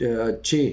6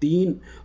3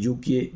UK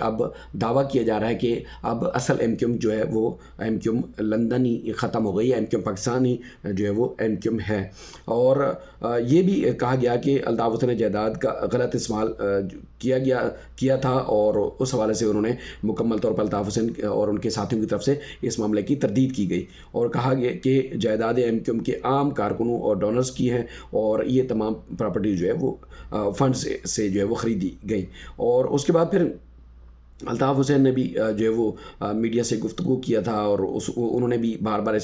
اب دعویٰ کیا جا رہا ہے کہ اب اصل ایم کیو ایم جو ہے وہ ایم کیو ایم لندن ہی ختم ہو گئی ہے، ایم کیو ایم پاکستان ہی جو ہے وہ ایم کیو ایم ہے۔ اور یہ بھی کہا گیا کہ الطاف حسین نے جائیداد کا غلط استعمال کیا تھا، اور اس حوالے سے انہوں نے مکمل طور پر الطاف حسین اور ان کے ساتھیوں کی طرف سے اس معاملے کی تردید کی گئی، اور کہا گیا کہ جائیداد ایم کیو ایم کے عام کارکنوں اور ڈونرز کی ہیں، اور یہ تمام پراپرٹی جو ہے وہ فنڈ سے جو ہے وہ خریدی گئی۔ اور اس کے بعد پھر الطاف حسین نے بھی جو ہے وہ میڈیا سے گفتگو کیا تھا، اور انہوں نے بھی بار بار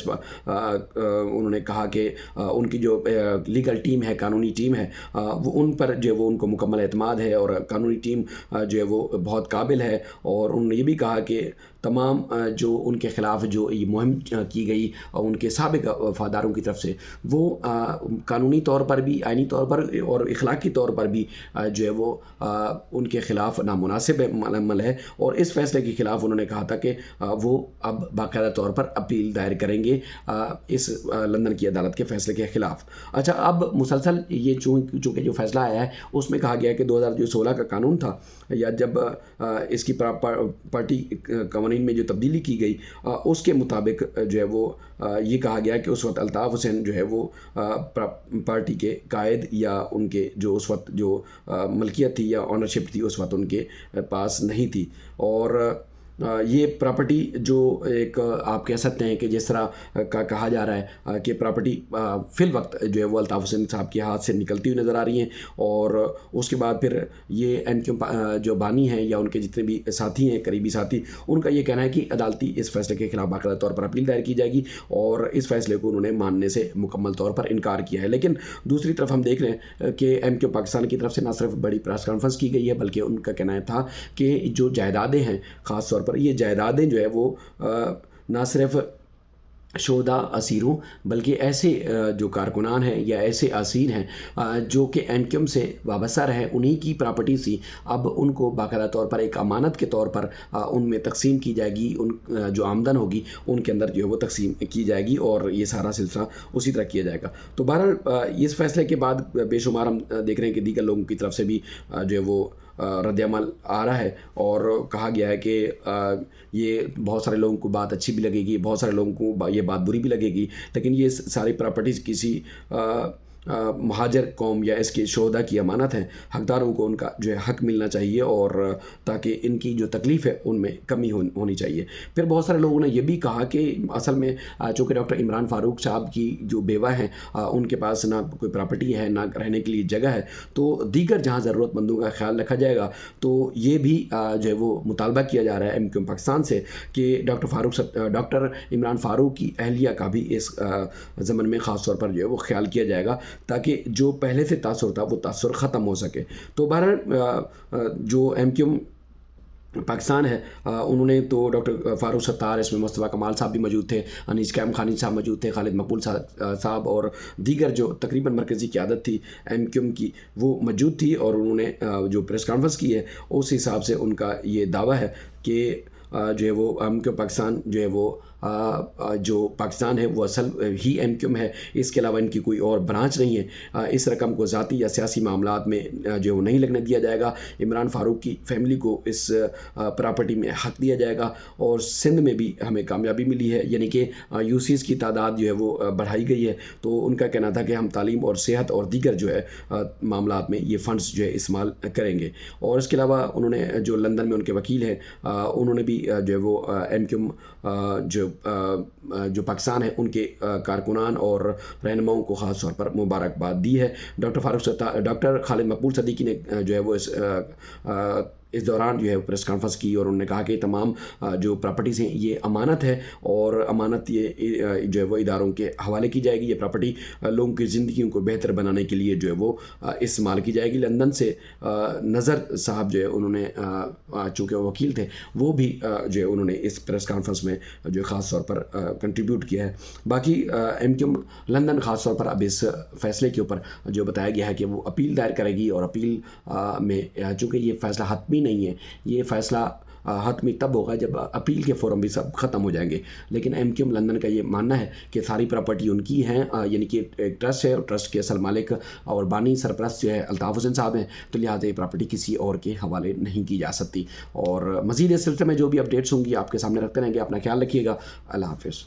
انہوں نے کہا کہ ان کی جو لیگل ٹیم ہے، قانونی ٹیم ہے، وہ ان پر جو ہے وہ ان کو مکمل اعتماد ہے، اور قانونی ٹیم جو ہے وہ بہت قابل ہے۔ اور انہوں نے یہ بھی کہا کہ تمام جو ان کے خلاف جو یہ مہم کی گئی ان کے سابق وفاداروں کی طرف سے، وہ قانونی طور پر بھی، آئینی طور پر اور اخلاقی طور پر بھی جو ہے وہ ان کے خلاف نامناسب عمل ہے، اور اس فیصلے کے خلاف انہوں نے کہا تھا کہ وہ اب باقاعدہ طور پر اپیل دائر کریں گے اس لندن کی عدالت کے فیصلے کے خلاف۔ اچھا، اب مسلسل یہ چونکہ جو فیصلہ آیا ہے اس میں کہا گیا ہے کہ 2016 کا قانون تھا، یا جب اس کی پارٹی قوانین میں جو تبدیلی کی گئی، اس کے مطابق جو ہے وہ یہ کہا گیا کہ اس وقت الطاف حسین جو ہے وہ پارٹی کے قائد، یا ان کے جو اس وقت جو ملکیت تھی یا آنرشپ تھی اس وقت ان کے پاس نہیں تھی۔ اور یہ پراپرٹی جو ایک آپ کہہ سکتے ہیں کہ جس طرح کا کہا جا رہا ہے کہ پراپرٹی فی الوقت جو ہے وہ الطاف حسین صاحب کے ہاتھ سے نکلتی ہوئی نظر آ رہی ہیں، اور اس کے بعد پھر یہ ایم کیو جو بانی ہیں یا ان کے جتنے بھی ساتھی ہیں، قریبی ساتھی، ان کا یہ کہنا ہے کہ عدالتی اس فیصلے کے خلاف باقاعدہ طور پر اپیل دائر کی جائے گی، اور اس فیصلے کو انہوں نے ماننے سے مکمل طور پر انکار کیا ہے۔ لیکن دوسری طرف ہم دیکھ رہے ہیں کہ ایم کیو پاکستان کی طرف سے نہ صرف بڑی پریس کانفرنس کی گئی ہے، بلکہ ان کا کہنا تھا کہ جو جائیدادیں ہیں، خاص طور پر یہ جائیدادیں جو ہے وہ نہ صرف شہداء اسیروں بلکہ ایسے جو کارکنان ہیں یا ایسے اسیر ہیں جو کہ ایم کیو ایم سے وابستہ رہے، انہی کی پراپرٹی سی اب ان کو باقاعدہ طور پر ایک امانت کے طور پر ان میں تقسیم کی جائے گی، ان جو آمدن ہوگی ان کے اندر جو ہے وہ تقسیم کی جائے گی، اور یہ سارا سلسلہ اسی طرح کیا جائے گا۔ تو بہرحال اس فیصلے کے بعد بے شمار ہم دیکھ رہے ہیں کہ دیگر لوگوں کی طرف سے بھی جو ہے وہ رد عمل آ رہا ہے، اور کہا گیا ہے کہ یہ بہت سارے لوگوں کو بات اچھی بھی لگے گی، بہت سارے لوگوں کو یہ بات بری بھی لگے گی، لیکن یہ ساری پراپرٹیز کسی مہاجر قوم یا اس کے شہداء کی امانت ہیں، حقداروں کو ان کا جو ہے حق ملنا چاہیے، اور تاکہ ان کی جو تکلیف ہے ان میں کمی ہونی چاہیے۔ پھر بہت سارے لوگوں نے یہ بھی کہا کہ اصل میں چونکہ ڈاکٹر عمران فاروق صاحب کی جو بیوہ ہیں ان کے پاس نہ کوئی پراپرٹی ہے، نہ رہنے کے لیے جگہ ہے، تو دیگر جہاں ضرورت مندوں کا خیال رکھا جائے گا، تو یہ بھی جو ہے وہ مطالبہ کیا جا رہا ہے ایم کیو ایم پاکستان سے کہ ڈاکٹر عمران فاروق کی اہلیہ کا بھی اس ضمن میں خاص طور پر جو ہے وہ خیال کیا جائے گا، تاکہ جو پہلے سے تاثر تھا وہ تاثر ختم ہو سکے۔ تو بہرحال جو ایم کیو ایم پاکستان ہے انہوں نے تو ڈاکٹر فاروق ستار، اس میں مصطفیٰ کمال صاحب بھی موجود تھے، انیس قیام خانی صاحب موجود تھے، خالد مقبول صاحب اور دیگر جو تقریباً مرکزی قیادت تھی ایم کیو ایم کی وہ موجود تھی، اور انہوں نے جو پریس کانفرنس کی ہے اس حساب سے ان کا یہ دعویٰ ہے کہ جو ہے وہ ایم کیو ایم پاکستان جو ہے وہ جو پاکستان ہے وہ اصل ہی ایم کیو ایم ہے، اس کے علاوہ ان کی کوئی اور برانچ نہیں ہے۔ اس رقم کو ذاتی یا سیاسی معاملات میں جو وہ نہیں لگنے دیا جائے گا، عمران فاروق کی فیملی کو اس پراپرٹی میں حق دیا جائے گا، اور سندھ میں بھی ہمیں کامیابی ملی ہے، یعنی کہ یو سیز کی تعداد جو ہے وہ بڑھائی گئی ہے، تو ان کا کہنا تھا کہ ہم تعلیم اور صحت اور دیگر جو ہے معاملات میں یہ فنڈز جو ہے استعمال کریں گے۔ اور اس کے علاوہ انہوں نے جو لندن میں ان کے وکیل ہیں انہوں نے بھی جو ہے وہ ایم کیو ایم جو پاکستان ہے ان کے کارکنان اور رہنماؤں کو خاص طور پر مبارکباد دی ہے۔ ڈاکٹر خالد مقبول صدیقی نے جو ہے وہ اس دوران جو ہے پریس کانفرنس کی، اور انہوں نے کہا کہ تمام جو پراپرٹیز ہیں یہ امانت ہے، اور امانت یہ جو ہے وہ اداروں کے حوالے کی جائے گی، یہ پراپرٹی لوگوں کی زندگیوں کو بہتر بنانے کے لیے جو ہے وہ استعمال کی جائے گی۔ لندن سے نظر صاحب جو ہے انہوں نے چونکہ وکیل تھے وہ بھی جو ہے انہوں نے اس پریس کانفرنس میں جو خاص طور پر کنٹریبیوٹ کیا ہے۔ باقی ایم کیو ایم لندن خاص طور پر اب اس فیصلے کے اوپر جو بتایا گیا ہے کہ وہ اپیل دائر کرے گی، اور اپیل میں چونکہ یہ فیصلہ حتمی نہیں ہے، یہ فیصلہ حتمی تب ہوگا جب اپیل کے فورم بھی سب ختم ہو جائیں گے. لیکن ایم کیو ایم لندن کا یہ ماننا ہے کہ ساری پراپرٹی ان کی ہیں، یعنی کہ ایک ٹرسٹ ہے اور ٹرسٹ کے اصل مالک اور بانی سرپرست جو ہے الطاف حسین صاحب ہیں، تو لہٰذا یہ پراپرٹی کسی اور کے حوالے نہیں کی جا سکتی. اور مزید اس سلسلے میں جو بھی اپڈیٹس ہوں گی آپ کے سامنے رکھتے رہیں گے. اپنا خیال رکھیے گا. اللہ حافظ.